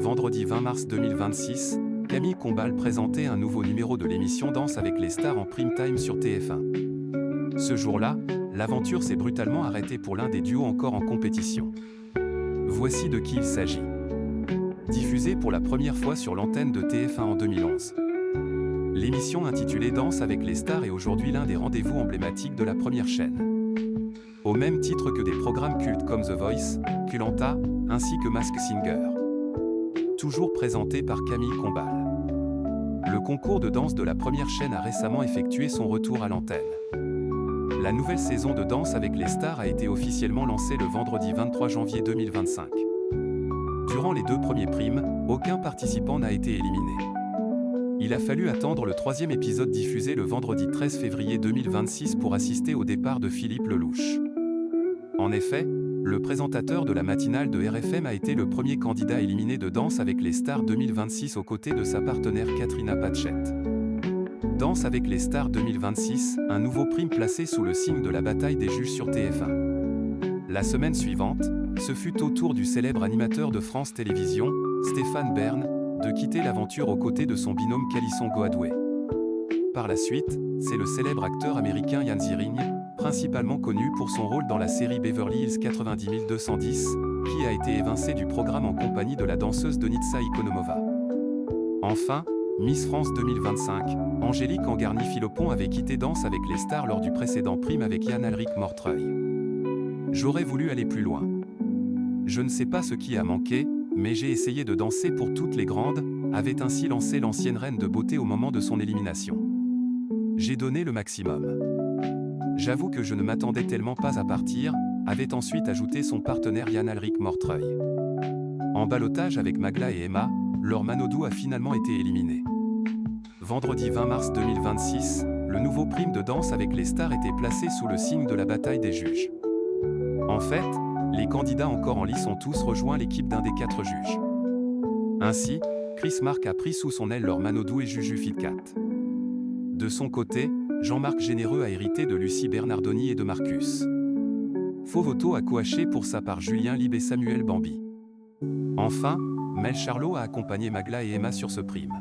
vendredi 20 mars 2026, Camille Combal présentait un nouveau numéro de l'émission Danse avec les stars en prime time sur TF1. Ce jour-là, l'aventure s'est brutalement arrêtée pour l'un des duos encore en compétition. Voici de qui il s'agit. Diffusée pour la première fois sur l'antenne de TF1 en 2011. L'émission intitulée Danse avec les stars est aujourd'hui l'un des rendez-vous emblématiques de la première chaîne. Au même titre que des programmes cultes comme The Voice, Koh-Lanta, ainsi que Masked Singer. Toujours présenté par Camille Combal. Le concours de danse de la première chaîne a récemment effectué son retour à l'antenne. La nouvelle saison de Danse avec les stars a été officiellement lancée le vendredi 23 janvier 2025. Durant les 2 premiers primes, aucun participant n'a été éliminé. Il a fallu attendre le 3e épisode diffusé le vendredi 13 février 2026 pour assister au départ de Philippe Lelouch. En effet, le présentateur de la matinale de RFM a été le premier candidat éliminé de Danse avec les stars 2026 aux côtés de sa partenaire Katrina Patchett. Danse avec les stars 2026, un nouveau prime placé sous le signe de la bataille des juges sur TF1. La semaine suivante, ce fut au tour du célèbre animateur de France Télévisions, Stéphane Bern, de quitter l'aventure aux côtés de son binôme Calisson Goadoué. Par la suite, c'est le célèbre acteur américain Ian Ziering, principalement connu pour son rôle dans la série Beverly Hills 90210, qui a été évincé du programme en compagnie de la danseuse Denitsa Ikonomova. Enfin, Miss France 2025, Angélique Angarny-Philopon avait quitté Danse avec les stars lors du précédent prime avec Yann Alric Mortreuil. J'aurais voulu aller plus loin. Je ne sais pas ce qui a manqué, mais j'ai essayé de danser pour toutes les grandes, avait ainsi lancé l'ancienne reine de beauté au moment de son élimination. J'ai donné le maximum. J'avoue que je ne m'attendais tellement pas à partir, avait ensuite ajouté son partenaire Yann Alric Mortreuil. En ballottage avec Magla et Emma, Laure Manodou a finalement été éliminée. Vendredi 20 mars 2026, le nouveau prime de Danse avec les stars était placé sous le signe de la bataille des juges. En fait, les candidats encore en lice ont tous rejoint l'équipe d'un des 4 juges. Ainsi, Chris Marc a pris sous son aile Laure Manodou et Juju Fitcat. De son côté, Jean-Marc Généreux a hérité de Lucie Bernardoni et de Marcus. Fauvoto a coaché pour sa part Julien Lib et Samuel Bambi. Enfin, Mel Charlot a accompagné Magla et Emma sur ce prime.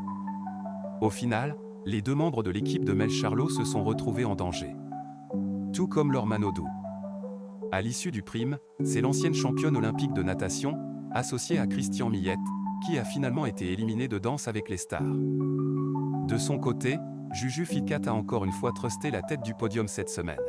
Au final, les 2 membres de l'équipe de Mel Charlot se sont retrouvés en danger. Tout comme Laure Manodou. À l'issue du prime, c'est l'ancienne championne olympique de natation, associée à Christian Millette, qui a finalement été éliminée de Danse avec les stars. De son côté, Juju Fitcat a encore une fois trusté la tête du podium cette semaine.